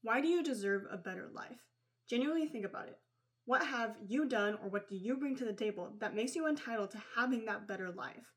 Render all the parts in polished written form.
Why do you deserve a better life? Genuinely think about it. What have you done or what do you bring to the table that makes you entitled to having that better life?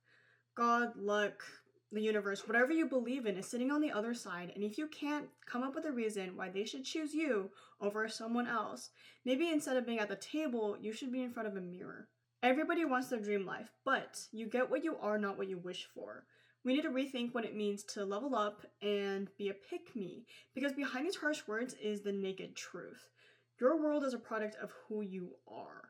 God, luck, the universe, whatever you believe in is sitting on the other side, and if you can't come up with a reason why they should choose you over someone else, maybe instead of being at the table, you should be in front of a mirror. Everybody wants their dream life, but you get what you are, not what you wish for. We need to rethink what it means to level up and be a pick-me, because behind these harsh words is the naked truth. Your world is a product of who you are.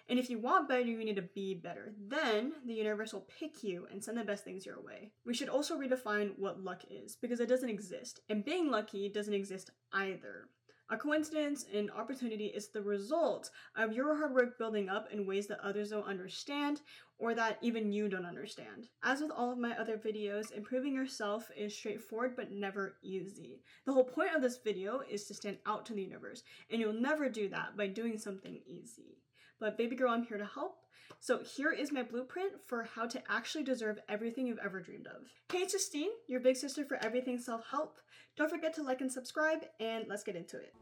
And if you want better, you need to be better. Then the universe will pick you and send the best things your way. We should also redefine what luck is, because it doesn't exist. And being lucky doesn't exist either. A coincidence and opportunity is the result of your hard work building up in ways that others don't understand or that even you don't understand. As with all of my other videos, improving yourself is straightforward but never easy. The whole point of this video is to stand out to the universe, and you'll never do that by doing something easy. But baby girl, I'm here to help. So here is my blueprint for how to actually deserve everything you've ever dreamed of. Hey, it's Justine, your big sister for everything self-help. Don't forget to like and subscribe, and let's get into it.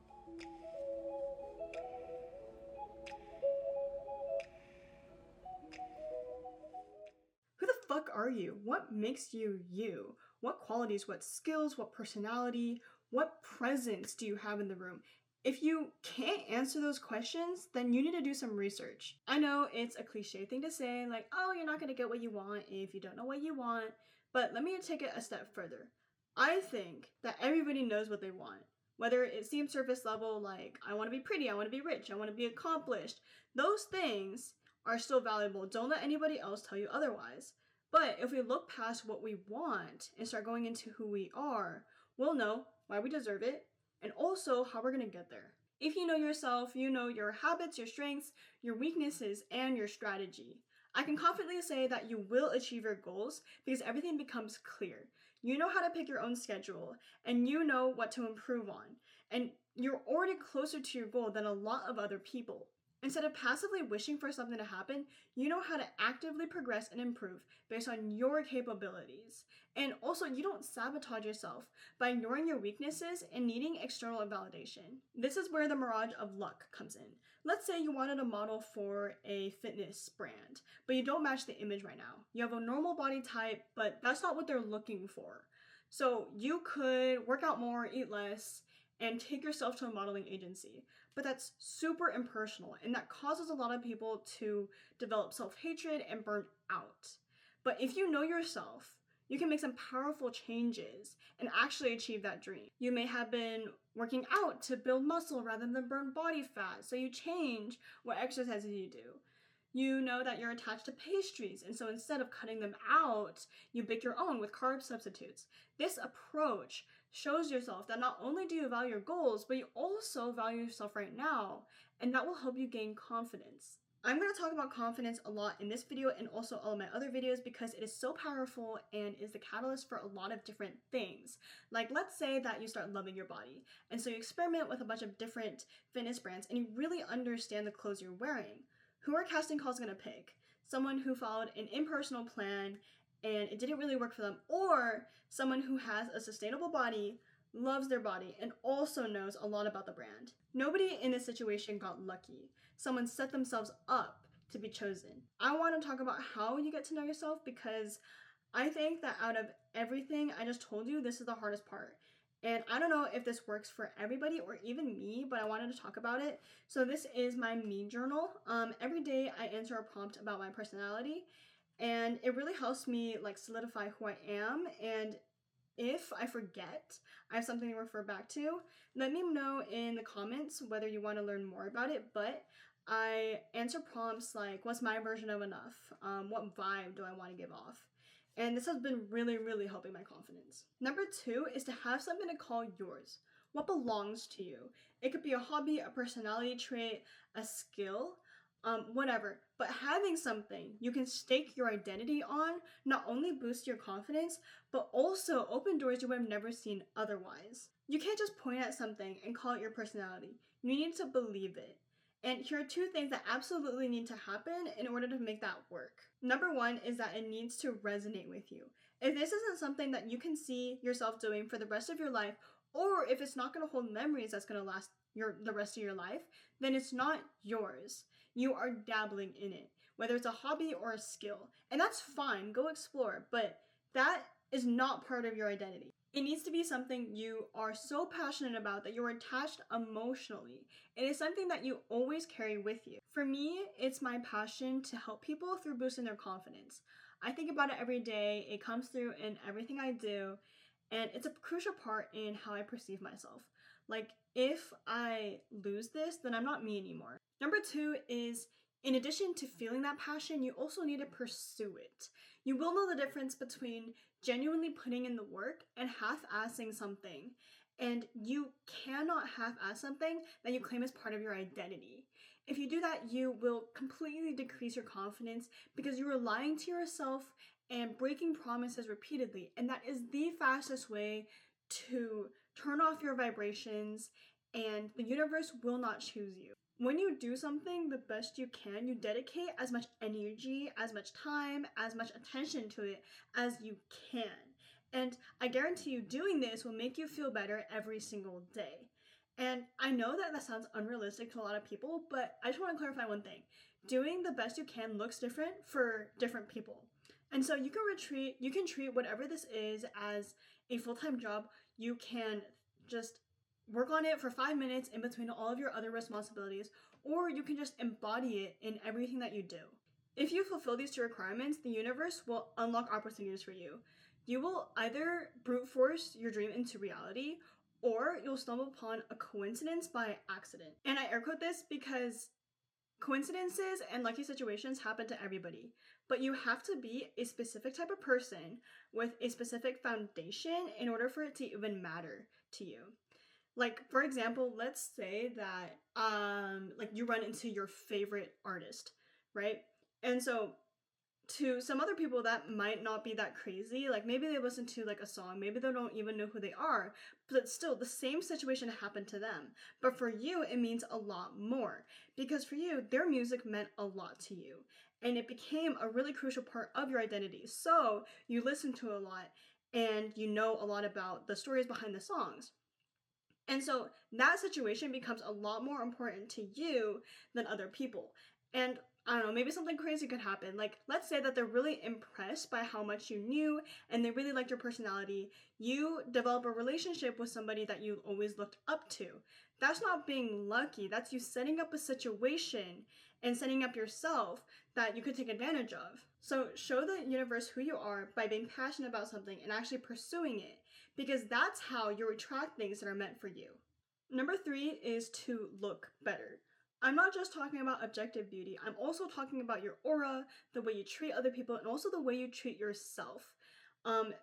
Who the fuck are you? What makes you you? What qualities, what skills, what personality, what presence do you have in the room? If you can't answer those questions, then you need to do some research. I know it's a cliche thing to say, like, oh, you're not gonna get what you want if you don't know what you want, but let me take it a step further. I think that everybody knows what they want. Whether it seems surface level, like, I wanna be pretty, I wanna be rich, I wanna be accomplished, those things are still valuable. Don't let anybody else tell you otherwise. But if we look past what we want and start going into who we are, we'll know why we deserve it, and also how we're gonna get there. If you know yourself, you know your habits, your strengths, your weaknesses, and your strategy. I can confidently say that you will achieve your goals because everything becomes clear. You know how to pick your own schedule, and you know what to improve on, and you're already closer to your goal than a lot of other people. Instead of passively wishing for something to happen, you know how to actively progress and improve based on your capabilities. And also, you don't sabotage yourself by ignoring your weaknesses and needing external validation. This is where the mirage of luck comes in. Let's say you wanted a model for a fitness brand, but you don't match the image right now. You have a normal body type, but that's not what they're looking for. So you could work out more, eat less, and take yourself to a modeling agency. But that's super impersonal, and that causes a lot of people to develop self-hatred and burn out. But if you know yourself, you can make some powerful changes and actually achieve that dream. You may have been working out to build muscle rather than burn body fat, so you change what exercises you do. You know that you're attached to pastries, and so instead of cutting them out, you bake your own with carb substitutes. This approach shows yourself that not only do you value your goals, but you also value yourself right now, and that will help you gain confidence. I'm going to talk about confidence a lot in this video and also all of my other videos because it is so powerful and is the catalyst for a lot of different things. Like, let's say that you start loving your body, and so you experiment with a bunch of different fitness brands and you really understand the clothes you're wearing. Who are casting calls going to pick? Someone who followed an impersonal plan and it didn't really work for them, or someone who has a sustainable body, loves their body, and also knows a lot about the brand. Nobody in this situation got lucky. Someone set themselves up to be chosen. I want to talk about how you get to know yourself because I think that out of everything I just told you, this is the hardest part. And I don't know if this works for everybody or even me, but I wanted to talk about it. So this is my me journal. Every day I answer a prompt about my personality, and it really helps me like solidify who I am. And if I forget, I have something to refer back to. Let me know in the comments whether you want to learn more about it, but I answer prompts like, what's my version of enough? What vibe do I want to give off? And this has been really, really helping my confidence. Number 2 is to have something to call yours. What belongs to you? It could be a hobby, a personality trait, a skill, whatever. But having something you can stake your identity on not only boosts your confidence, but also open doors you would have never seen otherwise. You can't just point at something and call it your personality. You need to believe it. And here are 2 things that absolutely need to happen in order to make that work. Number 1 is that it needs to resonate with you. If this isn't something that you can see yourself doing for the rest of your life, Or if it's not going to hold memories that's going to last the rest of your life, then it's not yours. You are dabbling in it, whether it's a hobby or a skill. And that's fine, go explore, but that is not part of your identity. It needs to be something you are so passionate about that you're attached emotionally. It is something that you always carry with you. For me, it's my passion to help people through boosting their confidence. I think about it every day, it comes through in everything I do, and it's a crucial part in how I perceive myself. Like, if I lose this, then I'm not me anymore. Number 2 is, in addition to feeling that passion, you also need to pursue it. You will know the difference between genuinely putting in the work and half-assing something. And you cannot half-ass something that you claim as part of your identity. If you do that, you will completely decrease your confidence because you are lying to yourself and breaking promises repeatedly. And that is the fastest way to turn off your vibrations, and the universe will not choose you. When you do something the best you can, you dedicate as much energy, as much time, as much attention to it as you can. And I guarantee you doing this will make you feel better every single day. And I know that that sounds unrealistic to a lot of people, but I just want to clarify one thing. Doing the best you can looks different for different people. And so you can treat whatever this is as a full-time job. You can just work on it for 5 minutes in between all of your other responsibilities, or you can just embody it in everything that you do. If you fulfill these 2 requirements, the universe will unlock opportunities for you. You will either brute force your dream into reality, or you'll stumble upon a coincidence by accident. And I air quote this because coincidences and lucky situations happen to everybody, but you have to be a specific type of person with a specific foundation in order for it to even matter to you. Like, for example, let's say that like you run into your favorite artist, right? And so to some other people that might not be that crazy, like maybe they listen to like a song, maybe they don't even know who they are, but still the same situation happened to them. But for you, it means a lot more, because for you, their music meant a lot to you, and it became a really crucial part of your identity. So you listen to a lot and you know a lot about the stories behind the songs. And so that situation becomes a lot more important to you than other people. And I don't know, maybe something crazy could happen. Like, let's say that they're really impressed by how much you knew and they really liked your personality. You develop a relationship with somebody that you always looked up to. That's not being lucky. That's you setting up a situation and setting up yourself that you could take advantage of. So show the universe who you are by being passionate about something and actually pursuing it, because that's how you attract things that are meant for you. Number 3 is to look better. I'm not just talking about objective beauty, I'm also talking about your aura, the way you treat other people, and also the way you treat yourself.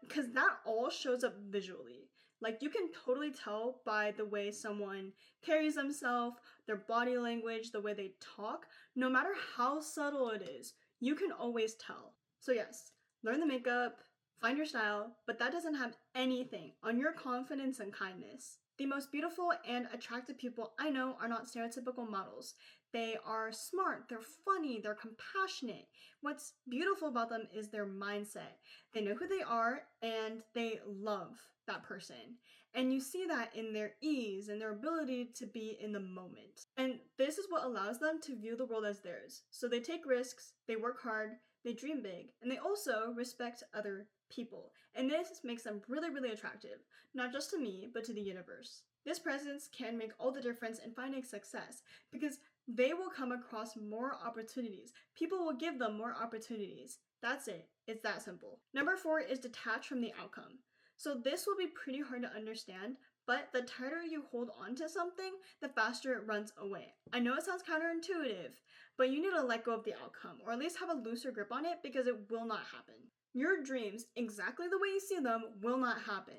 Because that all shows up visually. Like, you can totally tell by the way someone carries themselves, their body language, the way they talk. No matter how subtle it is, you can always tell. So yes, learn the makeup, find your style, but that doesn't have anything on your confidence and kindness. The most beautiful and attractive people I know are not stereotypical models. They are smart, they're funny, they're compassionate. What's beautiful about them is their mindset. They know who they are and they love that person. And you see that in their ease and their ability to be in the moment. And this is what allows them to view the world as theirs. So they take risks, they work hard, they dream big, and they also respect other people. And this makes them really, really attractive, not just to me, but to the universe. This presence can make all the difference in finding success because they will come across more opportunities. People will give them more opportunities. That's it. It's that simple. Number 4 is detach from the outcome. So this will be pretty hard to understand, but the tighter you hold on to something, the faster it runs away. I know it sounds counterintuitive, but you need to let go of the outcome, or at least have a looser grip on it, because it will not happen. Your dreams, exactly the way you see them, will not happen.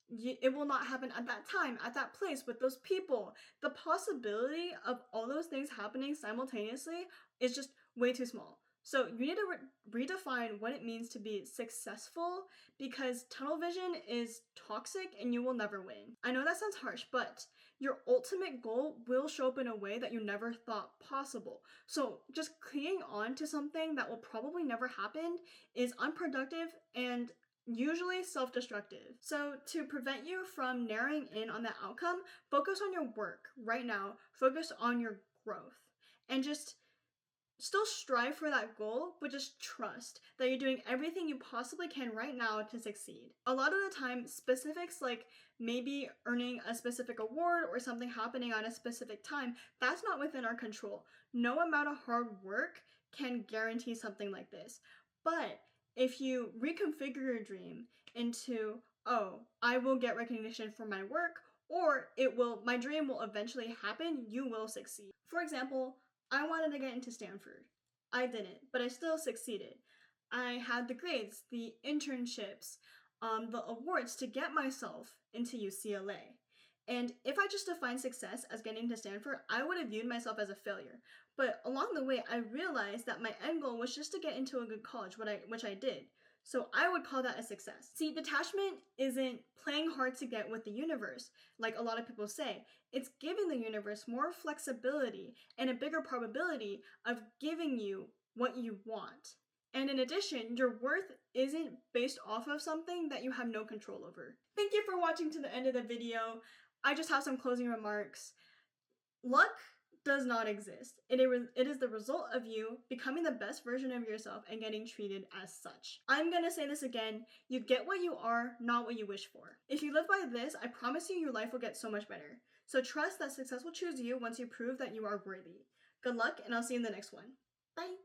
It will not happen at that time, at that place, with those people. The possibility of all those things happening simultaneously is just way too small. So you need to redefine what it means to be successful, because tunnel vision is toxic and you will never win. I know that sounds harsh, but your ultimate goal will show up in a way that you never thought possible. So just clinging on to something that will probably never happen is unproductive and usually self-destructive. So to prevent you from narrowing in on that outcome, focus on your work right now, focus on your growth, and just still strive for that goal, but just trust that you're doing everything you possibly can right now to succeed. A lot of the time, specifics like maybe earning a specific award or something happening at a specific time, that's not within our control. No amount of hard work can guarantee something like this. But if you reconfigure your dream into, oh, I will get recognition for my work, or my dream will eventually happen, you will succeed. For example, I wanted to get into Stanford. I didn't, but I still succeeded. I had the grades, the internships, the awards to get myself into UCLA. And if I just defined success as getting to Stanford, I would have viewed myself as a failure. But along the way, I realized that my end goal was just to get into a good college, which I did. So I would call that a success. See, detachment isn't playing hard to get with the universe, like a lot of people say. It's giving the universe more flexibility and a bigger probability of giving you what you want. And in addition, your worth isn't based off of something that you have no control over. Thank you for watching to the end of the video. I just have some closing remarks. Luck does not exist. It is the result of you becoming the best version of yourself and getting treated as such. I'm gonna say this again, you get what you are, not what you wish for. If you live by this, I promise you your life will get so much better. So trust that success will choose you once you prove that you are worthy. Good luck, and I'll see you in the next one. Bye!